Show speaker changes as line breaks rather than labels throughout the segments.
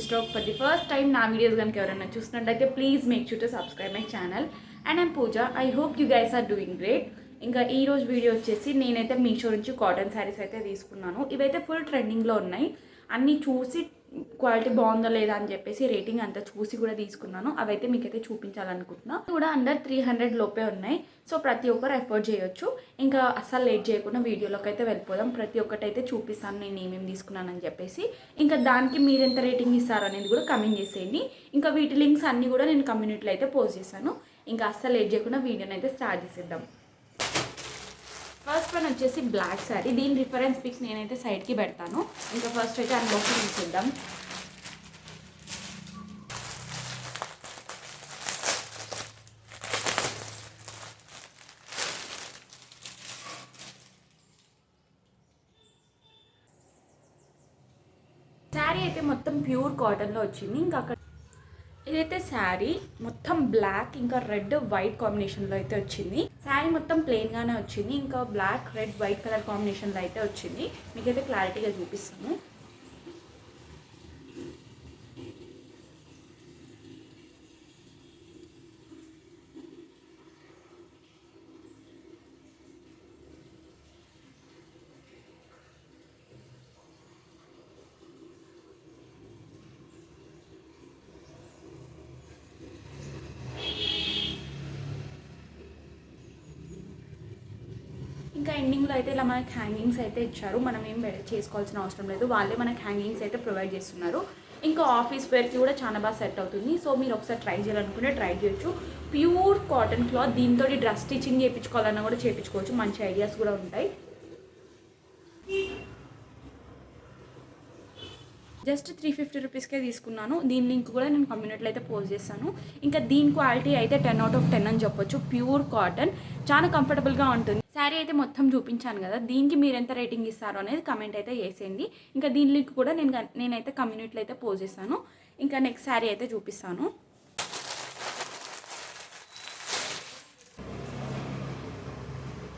Stroke. For the first time నా videos కనుక ఎవరైనా చూస్తున్నట్టయితే please make sure to subscribe my channel. And I'm Pooja. I hope you guys are doing great. ఇంకా ఈ రోజు video వచ్చేసి నేనైతే మీషో నుంచి కాటన్ శారీస్ అయితే తీసుకున్నాను. ఇవైతే ఫుల్ ట్రెండింగ్లో ఉన్నాయి. అన్నీ చూసి క్వాలిటీ బాగుందా లేదా అని చెప్పేసి రేటింగ్ అంతా చూసి కూడా తీసుకున్నాను. అవైతే మీకైతే చూపించాలనుకుంటున్నా. కూడా అండర్ 300 లోపే ఉన్నాయి. సో ప్రతి ఒక్కరు ఎఫోర్డ్ చేయొచ్చు. ఇంకా అస్సలు లేట్ చేయకుండా వీడియోలోకి అయితే వెళ్ళిపోదాం. ప్రతి ఒక్కటి అయితే చూపిస్తాను నేను ఏమేమి తీసుకున్నానని చెప్పేసి. ఇంకా దానికి మీరు ఎంత రేటింగ్ ఇస్తారు అనేది కూడా కమెంట్ చేసేయండి. ఇంకా వీటి లింక్స్ అన్నీ కూడా నేను కమ్యూనిటీలో అయితే పోస్ట్ చేశాను. ఇంకా అస్సలు లేట్ చేయకుండా వీడియోని అయితే స్టార్ట్ చేసేద్దాం. ఫస్ట్ వన్ వచ్చేసి బ్లాక్ శారీ. దీని రిఫరెన్స్ పిక్స్ నేనైతే సైడ్కి పెడతాను. ఇంకా ఫస్ట్ అయితే అన్బాక్సింగ్ చేద్దాం. శారీ అయితే మొత్తం ప్యూర్ కాటన్లో వచ్చింది. ఇంకా అక్కడ ఇదైతే శారీ మొత్తం బ్లాక్ ఇంకా రెడ్ వైట్ కాంబినేషన్లో అయితే వచ్చింది. శారీ మొత్తం ప్లెయిన్గానే వచ్చింది. ఇంకా బ్లాక్ రెడ్ వైట్ కలర్ కాంబినేషన్లో అయితే వచ్చింది. మీకైతే క్లారిటీగా చూపిస్తాను. ఇంకా ఎండింగ్లో అయితే ఇలా మనకి హ్యాంగింగ్స్ అయితే ఇచ్చారు. మనం ఏం చేసుకోవాల్సిన అవసరం లేదు. వాళ్ళే మనకి హ్యాంగింగ్స్ అయితే ప్రొవైడ్ చేస్తున్నారు. ఇంకా ఆఫీస్ వేర్కి కూడా చాలా బాగా సెట్ అవుతుంది. సో మీరు ఒకసారి ట్రై చేయాలనుకుంటే ట్రై చేయొచ్చు. Pure cotton cloth. దీంతో డ్రెస్ స్టిచ్చింగ్ చేయించుకోవాలన్నా కూడా చేయించుకోవచ్చు. మంచి ఐడియాస్ కూడా ఉంటాయి. జస్ట్ 350 రూపీస్కే తీసుకున్నాను. దీని లింక్ కూడా నేను కమ్యూనిటీలో అయితే పోస్ట్ చేస్తాను. ఇంకా దీని క్వాలిటీ అయితే 10/10 అని చెప్పొచ్చు. ప్యూర్ కాటన్ చాలా కంఫర్టబుల్గా ఉంటుంది. శారీ అయితే మొత్తం చూపించాను కదా. దీనికి మీరు ఎంత రేటింగ్ ఇస్తారో అనేది కమెంట్ అయితే చేసేయండి. ఇంకా దీని లింక్ కూడా నేనైతే కమ్యూనిటీలో అయితే పోస్ట్ చేస్తాను. ఇంకా నెక్స్ట్ శారీ అయితే చూపిస్తాను.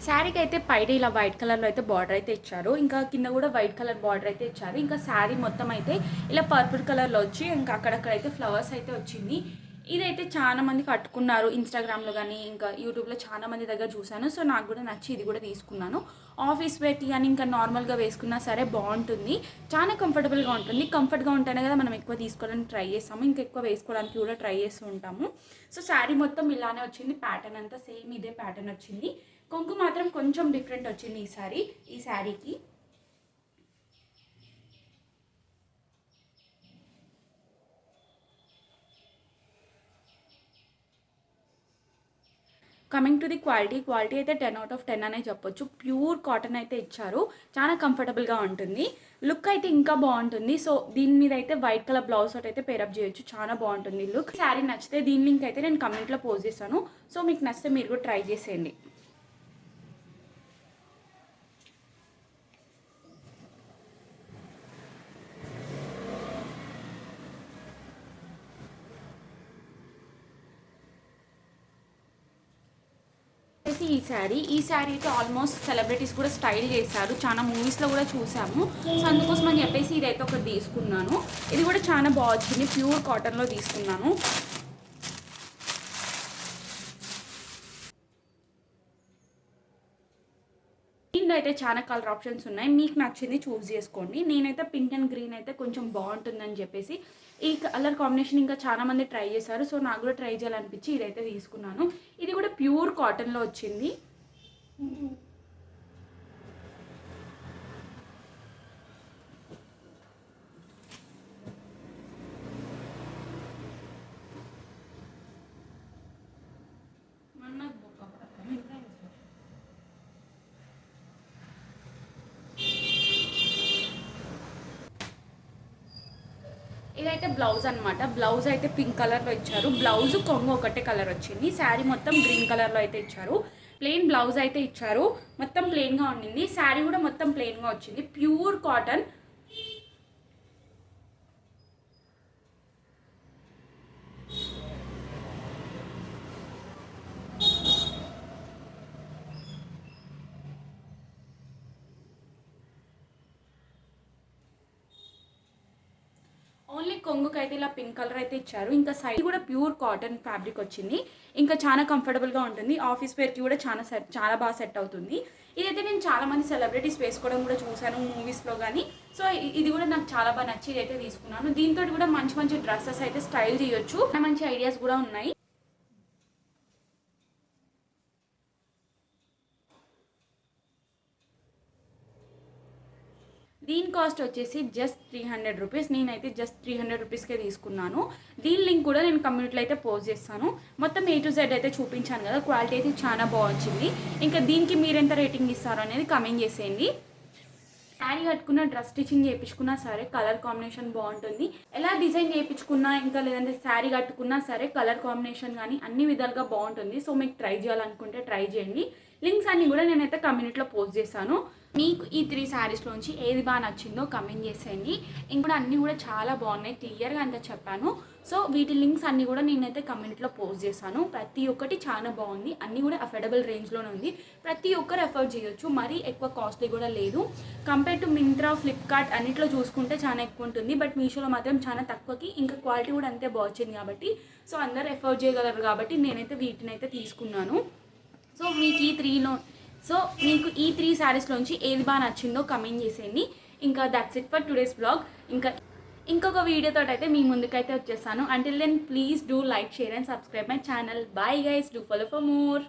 శారీకి అయితే పైన ఇలా వైట్ కలర్లో అయితే బార్డర్ అయితే ఇచ్చారు. ఇంకా కింద కూడా వైట్ కలర్ బార్డర్ అయితే ఇచ్చారు. ఇంకా శారీ మొత్తం అయితే ఇలా పర్పుల్ కలర్లో వచ్చి ఇంకా అక్కడక్కడైతే ఫ్లవర్స్ అయితే వచ్చింది. ఇదైతే చాలా మంది కట్టుకున్నారు ఇన్స్టాగ్రామ్లో కానీ ఇంకా యూట్యూబ్లో చాలా మంది దగ్గర చూశాను. సో నాకు కూడా నచ్చి ఇది కూడా తీసుకున్నాను. ఆఫీస్ వేర్కి కానీ ఇంకా నార్మల్గా వేసుకున్నా సరే బాగుంటుంది. చాలా కంఫర్టబుల్గా ఉంటుంది. కంఫర్ట్గా ఉంటేనే కదా మనం ఎక్కువ తీసుకోవడానికి ట్రై చేస్తాము. ఇంకా ఎక్కువ వేసుకోవడానికి కూడా ట్రై చేస్తూ ఉంటాము. సో శారీ మొత్తం ఇలానే వచ్చింది. ప్యాటర్న్ అంతా సేమ్ ఇదే ప్యాటర్న్ వచ్చింది. కొంగు మాత్రం కొంచెం డిఫరెంట్ వచ్చింది ఈ శారీకి. కమింగ్ టు ది క్వాలిటీ అయితే 10/10 అనే చెప్పొచ్చు. ప్యూర్ కాటన్ అయితే ఇచ్చారు. చాలా కంఫర్టబుల్గా ఉంటుంది. లుక్ అయితే ఇంకా బాగుంటుంది. సో దీని మీద అయితే వైట్ కలర్ బ్లౌజ్ తోటి అయితే పేరప్ చేయొచ్చు. చాలా బాగుంటుంది లుక్. శారీ నచ్చితే దీని లింక్ అయితే నేను కమెంట్లో పోస్ట్ చేస్తాను. సో మీకు నచ్చితే మీరు కూడా ట్రై చేసేయండి. ఈ శారీ అయితే ఆల్మోస్ట్ సెలబ్రిటీస్ కూడా స్టైల్ చేశారు. చాలా మూవీస్లో కూడా చూసాము. సో అందుకోసం అని చెప్పేసి ఇదైతే ఒకటి తీసుకున్నాను. ఇది కూడా చాలా బాగుంది. ప్యూర్ కాటన్లో తీసుకున్నాను. దీంట్లో అయితే చాలా కలర్ ఆప్షన్స్ ఉన్నాయి. మీకు నచ్చింది చూస్ చేసుకోండి. నేనైతే పింక్ అండ్ గ్రీన్ అయితే కొంచెం బాగుంటుందని చెప్పేసి ఈ కలర్ కాంబినేషన్ ఇంకా చాలా మంది ట్రై చేశారు. సో నాకు కూడా ట్రై చేయాలనిపించి ఇదైతే తీసుకున్నాను. ఇది కూడా ప్యూర్ కాటన్లో వచ్చింది. ఇదైతే బ్లౌజ్ అనమాట. బ్లౌజ్ అయితే పింక్ కలర్లో ఇచ్చారు. బ్లౌజ్ కొంగు ఒకటే కలర్ వచ్చింది. శారీ మొత్తం గ్రీన్ కలర్లో అయితే ఇచ్చారు. ప్లెయిన్ బ్లౌజ్ అయితే ఇచ్చారు. మొత్తం ప్లెయిన్గా ఉండింది. శారీ కూడా మొత్తం ప్లెయిన్గా వచ్చింది. Pure cotton. ఓన్లీ కొంగుకి అయితే ఇలా పింక్ కలర్ అయితే ఇచ్చారు. ఇంకా సైడ్ కూడా ప్యూర్ కాటన్ ఫ్యాబ్రిక్ వచ్చింది. ఇంకా చాలా కంఫర్టబుల్గా ఉంటుంది. ఆఫీస్ వేర్కి కూడా చాలా బాగా సెట్ అవుతుంది. ఇదైతే నేను చాలా మంది సెలబ్రిటీస్ వేసుకోవడం కూడా చూశాను మూవీస్లో కానీ. సో ఇది కూడా నాకు చాలా బాగా నచ్చి ఇదైతే తీసుకున్నాను. దీంతో కూడా మంచి మంచి డ్రెస్సెస్ అయితే స్టైల్ చేయొచ్చు. మంచి ఐడియాస్ కూడా ఉన్నాయి. దీని కాస్ట్ వచ్చేసి జస్ట్ 300 రూపీస్. నేనైతే జస్ట్ 300 రూపీస్కే తీసుకున్నాను. దీని లింక్ కూడా నేను కమ్యూనిటీలో అయితే పోస్ట్ చేస్తాను. మొత్తం A to Z అయితే చూపించాను కదా, క్వాలిటీ అయితే చాలా బాగుంది. ఇంకా దీనికి మీరు ఎంత రేటింగ్ ఇస్తారో అనేది కమెంట్ చేసేయండి. శారీ కట్టుకున్న డ్రెస్ స్టిచ్చింగ్ చేయించుకున్నా సరే కలర్ కాంబినేషన్ బాగుంటుంది. ఎలా డిజైన్ చేయించుకున్నా ఇంకా లేదంటే శారీ కట్టుకున్నా సరే కలర్ కాంబినేషన్ కానీ అన్ని విధాలుగా బాగుంటుంది. సో మీకు ట్రై చేయాలనుకుంటే ట్రై చేయండి. లింక్స్ అన్నీ కూడా నేనైతే కమ్యూనిటీలో పోస్ట్ చేస్తాను. మీకు ఈ 3 శారీస్లోంచి ఏది బాగా నచ్చిందో కమెంట్ చేసేయండి. ఇంకా అన్నీ కూడా చాలా బాగున్నాయి, క్లియర్గా అంతా చెప్పాను. సో వీటి లింక్స్ అన్నీ కూడా నేనైతే కమ్యూనిటీలో పోస్ట్ చేశాను. ప్రతి ఒక్కటి చాలా బాగుంది, అన్నీ కూడా అఫోర్డబుల్ రేంజ్లోనే ఉంది. ప్రతి ఒక్కరు ఎఫర్ట్ చేయొచ్చు, మరీ ఎక్కువ కాస్ట్లీ కూడా లేదు. కంపేర్ టు మింత్రా, ఫ్లిప్కార్ట్ అన్నిట్లో చూసుకుంటే చాలా ఎక్కువ ఉంటుంది. బట్ మీషోలో మాత్రం చాలా తక్కువకి, ఇంకా క్వాలిటీ కూడా అంతే బాగుంది కాబట్టి సో అందరు ఎఫర్ట్ చేయగలరు కాబట్టి నేనైతే వీటిని అయితే తీసుకున్నాను. సో మీకు ఈ 3 శారీస్లోంచి ఏది బాగా నచ్చిందో కమెంట్ చేసేయండి. ఇంకా that's it for today's blog. ఇంకొక వీడియోతో అయితే మీ ముందుకైతే వచ్చేసాను. Until then please do like, share and subscribe my channel. Bye guys, do follow for more.